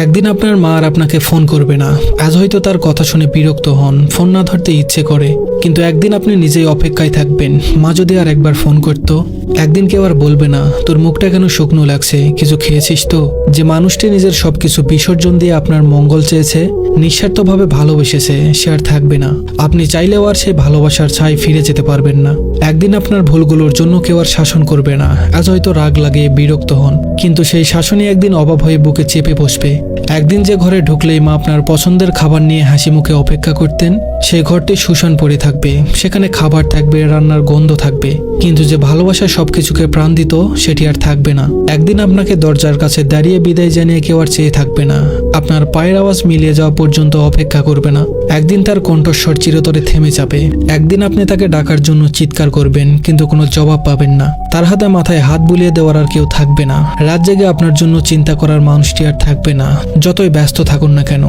একদিন আপনার মা আর আপনাকে ফোন করবে না। আজ হয়তো তার কথা শুনে বিরক্ত হন, ফোন না ধরতে ইচ্ছে করে, কিন্তু একদিন আপনি নিজেই অপেক্ষায় থাকবেন। মা যদি আর একবার ফোন করতো। একদিন কেউ আর বলবে না, তোর মুখটা কেন শুকনো লাগছে, কিছু খেয়েছিস তো? যে মানুষটি নিজের সবকিছু বিসর্জন দিয়ে আপনার মঙ্গল চেয়েছে, নিঃস্বার্থভাবে ভালোবেসেছে, সে আর থাকবে না। আপনি চাইলেও আর সেই ভালোবাসার ছাই ফিরে যেতে পারবেন না। একদিন আপনার ভুলগুলোর জন্য কেউ আর শাসন করবে না। আজ হয়তো রাগ লাগে, বিরক্ত হন, কিন্তু সেই শাসনই একদিন অভাব হয়ে বুকে চেপে বসবে। একদিন যে ঘরে ঢুকলেই মা আপনার পছন্দের খাবার নিয়ে হাসি মুখে অপেক্ষা করতেন, সেই ঘরটি শুষণ পড়ে থাকবে। সেখানে খাবার থাকবে, রান্নার গন্ধ থাকবে, কিন্তু যে ভালোবাসা সবকিছুকে প্রাণ দিত, সেটি আর থাকবে না। একদিন আপনাকে দরজার কাছে দাঁড়িয়ে বিদায় জানিয়ে কেউ আর চেয়ে থাকবে না। আপনার পায়ের আওয়াজ মিলিয়ে যাওয়া পর্যন্ত অপেক্ষা করবে না। একদিন তার কণ্ঠস্বর চিরতরে থেমে যাবে। একদিন আপনি তাকে ডাকার জন্য চিৎকার করবেন, কিন্তু কোনো জবাব পাবেন না। তার হাতে মাথায় হাত বুলিয়ে দেওয়ার আর কেউ থাকবে না। রাত জেগে আপনার জন্য চিন্তা করার মানুষটি আর থাকবে না, যতই ব্যস্ত থাকুন না কেন।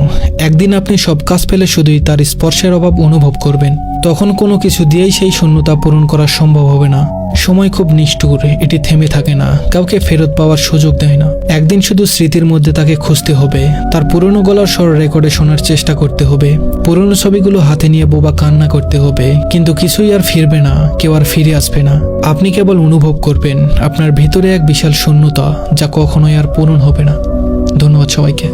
একদিন আপনি সব কাজ ফেলে শুধুই তার স্পর্শের অভাব অনুভব করবেন। তখন কোনো কিছু দিয়েই সেই শূন্যতা পূরণ করা সম্ভব হবে না। সময় খুব নিষ্ঠুর, এটি থেমে থাকে না, কাউকে ফেরত পাওয়ার সুযোগ দেয় না। একদিন শুধু স্মৃতির মধ্যে তাকে খুঁজতে হবে, তার পুরনো গলার স্বর রেকর্ডে শোনার চেষ্টা করতে হবে, পুরনো ছবিগুলো হাতে নিয়ে বোবা কান্না করতে হবে, কিন্তু কিছুই আর ফিরবে না, কেউ আর ফিরে আসবে না। আপনি কেবল অনুভব করবেন আপনার ভিতরে এক বিশাল শূন্যতা, যা কখনোই আর পূরণ হবে না। ধন্যবাদ সবাইকে।